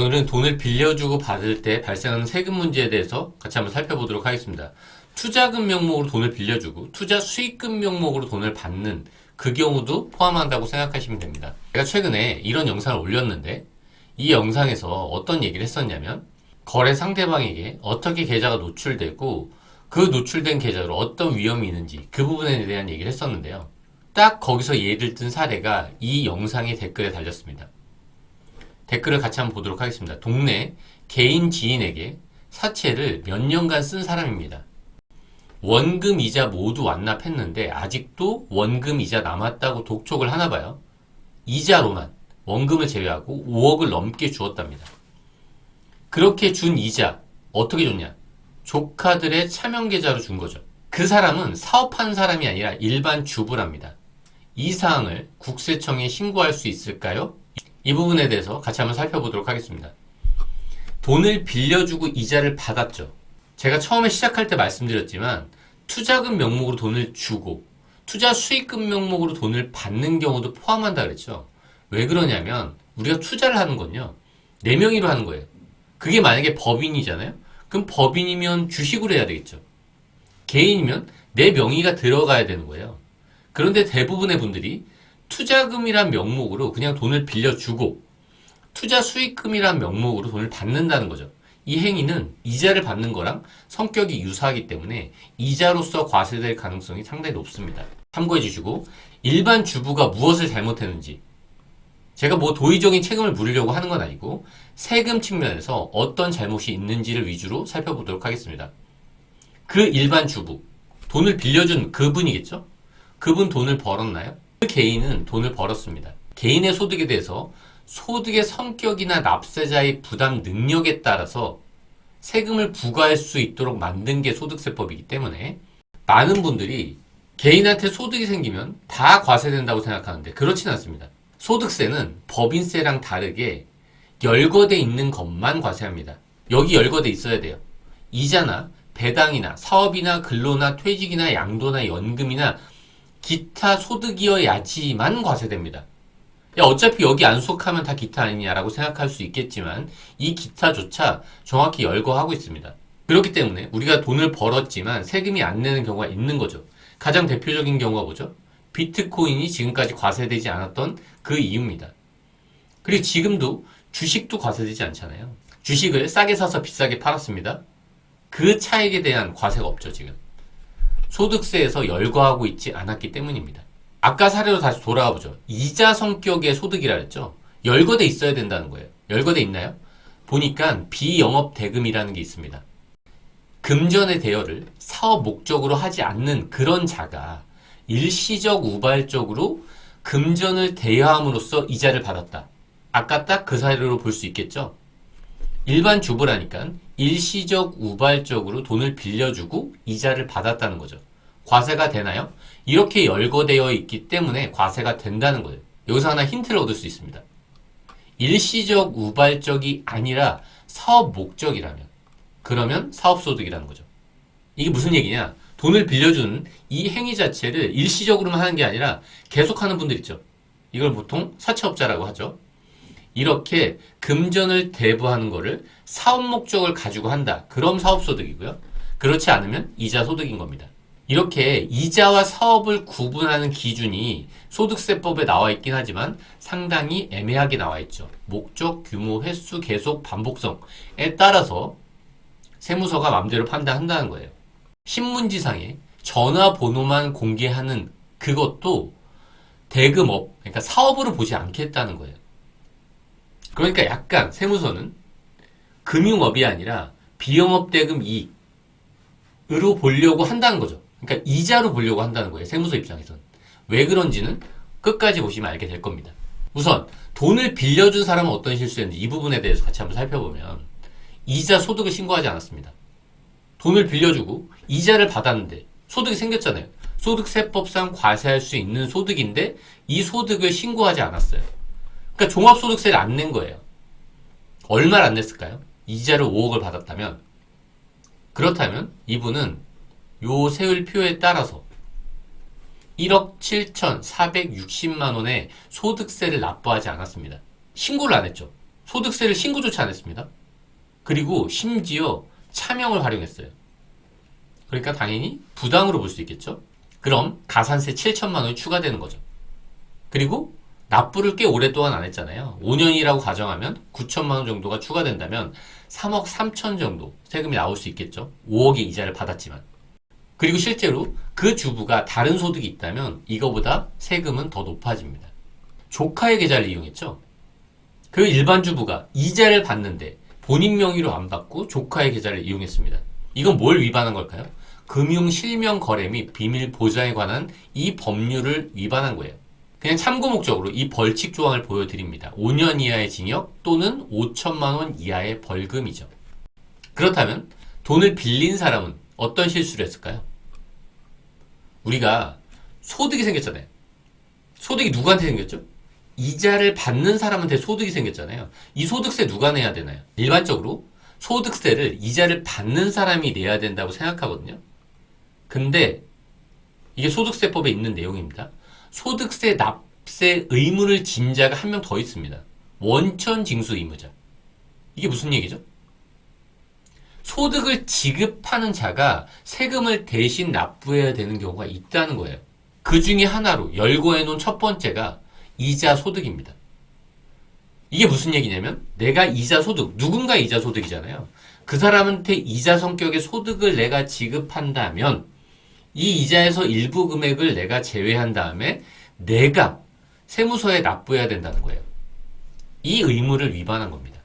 오늘은 돈을 빌려주고 받을 때 발생하는 세금 문제에 대해서 같이 한번 살펴보도록 하겠습니다. 투자금 명목으로 돈을 빌려주고 투자 수익금 명목으로 돈을 받는 그 경우도 포함한다고 생각하시면 됩니다. 제가 최근에 이런 영상을 올렸는데 이 영상에서 어떤 얘기를 했었냐면 거래 상대방에게 어떻게 계좌가 노출되고 그 노출된 계좌로 어떤 위험이 있는지 그 부분에 대한 얘기를 했었는데요. 딱 거기서 예를 든 사례가 이 영상의 댓글에 달렸습니다. 댓글을 같이 한번 보도록 하겠습니다. 동네 개인 지인에게 사채를 몇 년간 쓴 사람입니다. 원금 이자 모두 완납했는데 아직도 원금 이자 남았다고 독촉을 하나 봐요. 이자로만 원금을 제외하고 5억을 넘게 주었답니다. 그렇게 준 이자 어떻게 줬냐? 조카들의 차명 계좌로 준 거죠. 그 사람은 사업하는 사람이 아니라 일반 주부랍니다. 이 사항을 국세청에 신고할 수 있을까요? 이 부분에 대해서 같이 한번 살펴보도록 하겠습니다. 돈을 빌려주고 이자를 받았죠. 제가 처음에 시작할 때 말씀드렸지만 투자금 명목으로 돈을 주고 투자 수익금 명목으로 돈을 받는 경우도 포함한다 그랬죠. 왜 그러냐면 우리가 투자를 하는 건요. 내 명의로 하는 거예요. 그게 만약에 법인이잖아요. 그럼 법인이면 주식으로 해야 되겠죠. 개인이면 내 명의가 들어가야 되는 거예요. 그런데 대부분의 분들이 투자금이란 명목으로 그냥 돈을 빌려주고 투자 수익금이란 명목으로 돈을 받는다는 거죠. 이 행위는 이자를 받는 거랑 성격이 유사하기 때문에 이자로서 과세될 가능성이 상당히 높습니다. 참고해 주시고 일반 주부가 무엇을 잘못했는지 제가 뭐 도의적인 책임을 물으려고 하는 건 아니고 세금 측면에서 어떤 잘못이 있는지를 위주로 살펴보도록 하겠습니다. 그 일반 주부, 돈을 빌려준 그분이겠죠? 그분 돈을 벌었나요? 그 개인은 돈을 벌었습니다. 개인의 소득에 대해서 소득의 성격이나 납세자의 부담 능력에 따라서 세금을 부과할 수 있도록 만든 게 소득세법이기 때문에 많은 분들이 개인한테 소득이 생기면 다 과세된다고 생각하는데 그렇진 않습니다. 소득세는 법인세랑 다르게 열거돼 있는 것만 과세합니다. 여기 열거돼 있어야 돼요. 이자나 배당이나 사업이나 근로나 퇴직이나 양도나 연금이나 기타 소득이어야지만 과세됩니다. 야, 어차피 여기 안 속하면 다 기타 아니냐라고 생각할 수 있겠지만 이 기타조차 정확히 열거하고 있습니다. 그렇기 때문에 우리가 돈을 벌었지만 세금이 안 내는 경우가 있는 거죠. 가장 대표적인 경우가 뭐죠? 비트코인이 지금까지 과세되지 않았던 그 이유입니다. 그리고 지금도 주식도 과세되지 않잖아요. 주식을 싸게 사서 비싸게 팔았습니다. 그 차익에 대한 과세가 없죠, 지금. 소득세에서 열거하고 있지 않았기 때문입니다. 아까 사례로 다시 돌아가 보죠. 이자 성격의 소득이라 했죠. 열거돼 있어야 된다는 거예요. 열거돼 있나요? 보니까 비영업 대금이라는 게 있습니다. 금전의 대여를 사업 목적으로 하지 않는 그런 자가 일시적 우발적으로 금전을 대여함으로써 이자를 받았다. 아까 딱 그 사례로 볼 수 있겠죠. 일반 주부라니까 일시적 우발적으로 돈을 빌려주고 이자를 받았다는 거죠. 과세가 되나요? 이렇게 열거되어 있기 때문에 과세가 된다는 거예요. 여기서 하나 힌트를 얻을 수 있습니다. 일시적 우발적이 아니라 사업 목적이라면 그러면 사업소득이라는 거죠. 이게 무슨 얘기냐? 돈을 빌려주는 이 행위 자체를 일시적으로만 하는 게 아니라 계속하는 분들 있죠. 이걸 보통 사채업자라고 하죠. 이렇게 금전을 대부하는 거를 사업 목적을 가지고 한다. 그럼 사업소득이고요. 그렇지 않으면 이자소득인 겁니다. 이렇게 이자와 사업을 구분하는 기준이 소득세법에 나와 있긴 하지만 상당히 애매하게 나와 있죠. 목적, 규모, 횟수, 계속, 반복성에 따라서 세무서가 마음대로 판단한다는 거예요. 신문지상에 전화번호만 공개하는 그것도 대금업, 그러니까 사업으로 보지 않겠다는 거예요. 그러니까 약간 세무서는 금융업이 아니라 비영업 대금 이익으로 보려고 한다는 거죠. 그러니까 이자로 보려고 한다는 거예요. 세무서 입장에서는. 왜 그런지는 끝까지 보시면 알게 될 겁니다. 우선 돈을 빌려준 사람은 어떤 실수했는지 이 부분에 대해서 같이 한번 살펴보면 이자 소득을 신고하지 않았습니다. 돈을 빌려주고 이자를 받았는데 소득이 생겼잖아요. 소득세법상 과세할 수 있는 소득인데 이 소득을 신고하지 않았어요. 그러니까 종합소득세를 안 낸 거예요. 얼마를 안 냈을까요? 이자를 5억을 받았다면 그렇다면 이분은 요 세율표에 따라서 1억 7,460만 원의 소득세를 납부하지 않았습니다. 신고를 안 했죠. 소득세를 신고조차 안 했습니다. 그리고 심지어 차명을 활용했어요. 그러니까 당연히 부당으로 볼 수 있겠죠. 그럼 가산세 7천만 원이 추가되는 거죠. 그리고 납부를 꽤 오랫동안 안 했잖아요. 5년이라고 가정하면 9천만 원 정도가 추가된다면 3억 3천 정도 세금이 나올 수 있겠죠. 5억의 이자를 받았지만. 그리고 실제로 그 주부가 다른 소득이 있다면 이거보다 세금은 더 높아집니다. 조카의 계좌를 이용했죠. 그 일반 주부가 이자를 받는데 본인 명의로 안 받고 조카의 계좌를 이용했습니다. 이건 뭘 위반한 걸까요? 금융 실명 거래 및 비밀 보장에 관한 이 법률을 위반한 거예요. 그냥 참고 목적으로 이 벌칙 조항을 보여드립니다. 5년 이하의 징역 또는 5천만 원 이하의 벌금이죠. 그렇다면 돈을 빌린 사람은 어떤 실수를 했을까요? 우리가 소득이 생겼잖아요. 소득이 누구한테 생겼죠? 이자를 받는 사람한테 소득이 생겼잖아요. 이 소득세 누가 내야 되나요? 일반적으로 소득세를 이자를 받는 사람이 내야 된다고 생각하거든요. 근데 이게 소득세법에 있는 내용입니다. 소득세 납세 의무를 진 자가 한 명 더 있습니다. 원천 징수 의무자. 이게 무슨 얘기죠? 소득을 지급하는 자가 세금을 대신 납부해야 되는 경우가 있다는 거예요. 그 중에 하나로 열거해 놓은 첫 번째가 이자 소득입니다. 이게 무슨 얘기냐면 내가 이자 소득, 누군가 이자 소득이잖아요. 그 사람한테 이자 성격의 소득을 내가 지급한다면 이 이자에서 일부 금액을 내가 제외한 다음에 내가 세무서에 납부해야 된다는 거예요. 이 의무를 위반한 겁니다.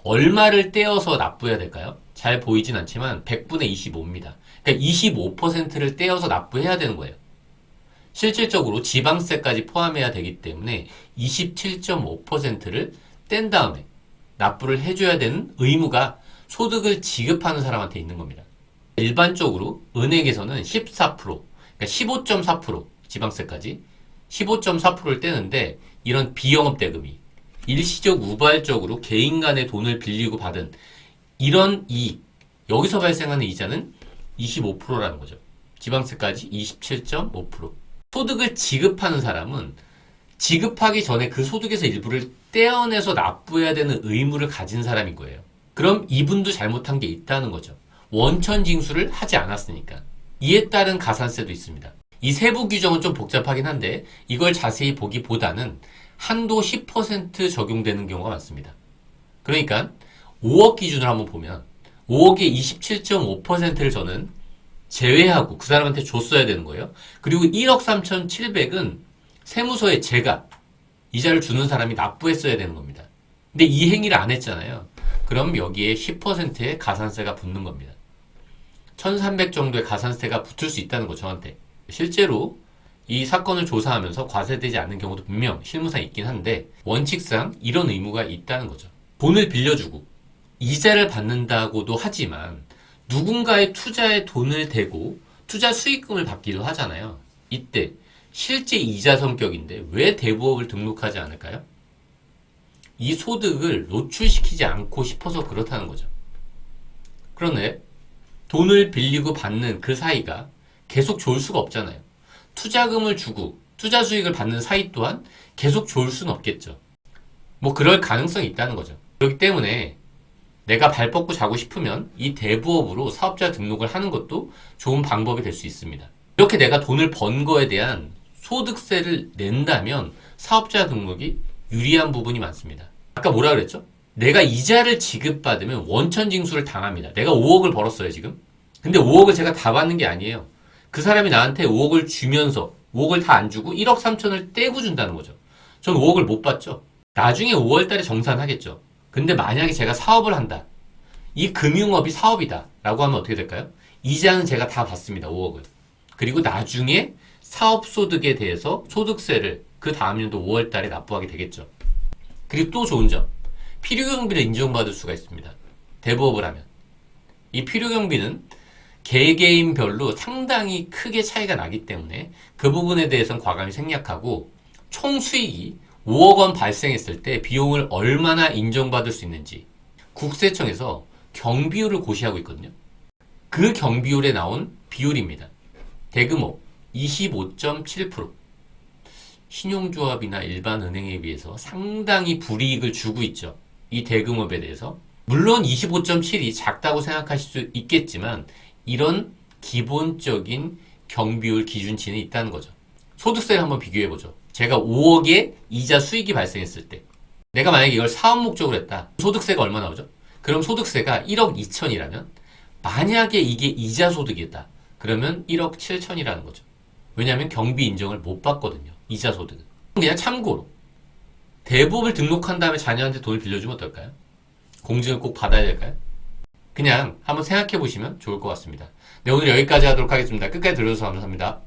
얼마를 떼어서 납부해야 될까요? 잘 보이진 않지만 100분의 25입니다. 그러니까 25%를 떼어서 납부해야 되는 거예요. 실질적으로 지방세까지 포함해야 되기 때문에 27.5%를 뗀 다음에 납부를 해줘야 되는 의무가 소득을 지급하는 사람한테 있는 겁니다. 일반적으로 은행에서는 14%, 그러니까 15.4% 지방세까지 15.4%를 떼는데 이런 비영업 대금이 일시적 우발적으로 개인 간의 돈을 빌리고 받은 이런 이익, 여기서 발생하는 이자는 25%라는 거죠. 지방세까지 27.5%. 소득을 지급하는 사람은 지급하기 전에 그 소득에서 일부를 떼어내서 납부해야 되는 의무를 가진 사람인 거예요. 그럼 이분도 잘못한 게 있다는 거죠. 원천 징수를 하지 않았으니까. 이에 따른 가산세도 있습니다. 이 세부 규정은 좀 복잡하긴 한데 이걸 자세히 보기보다는 한도 10% 적용되는 경우가 많습니다. 그러니까 5억 기준으로 한번 보면 5억의 27.5%를 저는 제외하고 그 사람한테 줬어야 되는 거예요. 그리고 1억 3,700은 세무서에 제가 이자를 주는 사람이 납부했어야 되는 겁니다. 근데 이 행위를 안 했잖아요. 그럼 여기에 10%의 가산세가 붙는 겁니다. 1,300 정도의 가산세가 붙을 수 있다는 거 저한테. 실제로 이 사건을 조사하면서 과세되지 않는 경우도 분명 실무상 있긴 한데 원칙상 이런 의무가 있다는 거죠. 돈을 빌려주고 이자를 받는다고도 하지만 누군가의 투자에 돈을 대고 투자 수익금을 받기도 하잖아요. 이때 실제 이자 성격인데 왜 대부업을 등록하지 않을까요? 이 소득을 노출시키지 않고 싶어서 그렇다는 거죠. 그런데 돈을 빌리고 받는 그 사이가 계속 좋을 수가 없잖아요. 투자금을 주고 투자 수익을 받는 사이 또한 계속 좋을 수는 없겠죠. 뭐 그럴 가능성이 있다는 거죠. 그렇기 때문에 내가 발 뻗고 자고 싶으면 이 대부업으로 사업자 등록을 하는 것도 좋은 방법이 될 수 있습니다. 이렇게 내가 돈을 번 거에 대한 소득세를 낸다면 사업자 등록이 유리한 부분이 많습니다. 아까 뭐라 그랬죠? 내가 이자를 지급받으면 원천 징수를 당합니다. 내가 5억을 벌었어요, 지금. 근데 5억을 제가 다 받는 게 아니에요. 그 사람이 나한테 5억을 주면서 5억을 다 안 주고 1억 3천을 떼고 준다는 거죠. 전 5억을 못 받죠. 나중에 5월달에 정산하겠죠. 근데 만약에 제가 사업을 한다. 이 금융업이 사업이다. 라고 하면 어떻게 될까요? 이자는 제가 다 받습니다. 5억을. 그리고 나중에 사업소득에 대해서 소득세를 그 다음 연도 5월달에 납부하게 되겠죠. 그리고 또 좋은 점. 필요경비를 인정받을 수가 있습니다. 대부업을 하면. 이 필요경비는 개개인별로 상당히 크게 차이가 나기 때문에 그 부분에 대해서는 과감히 생략하고 총 수익이 5억 원 발생했을 때 비용을 얼마나 인정받을 수 있는지 국세청에서 경비율을 고시하고 있거든요. 그 경비율에 나온 비율입니다. 대금업 25.7%. 신용조합이나 일반 은행에 비해서 상당히 불이익을 주고 있죠. 이 대금업에 대해서. 물론 25.7이 작다고 생각하실 수 있겠지만 이런 기본적인 경비율 기준치는 있다는 거죠. 소득세를 한번 비교해보죠. 제가 5억의 이자 수익이 발생했을 때 내가 만약에 이걸 사업 목적으로 했다. 소득세가 얼마 나오죠? 그럼 소득세가 1억 2천이라면 만약에 이게 이자 소득이었다. 그러면 1억 7천이라는 거죠. 왜냐하면 경비 인정을 못 받거든요. 이자 소득은. 그냥 참고로 대법을 등록한 다음에 자녀한테 돈을 빌려주면 어떨까요? 공증을 꼭 받아야 될까요? 그냥 한번 생각해 보시면 좋을 것 같습니다. 네, 오늘 여기까지 하도록 하겠습니다. 끝까지 들어주셔서 감사합니다.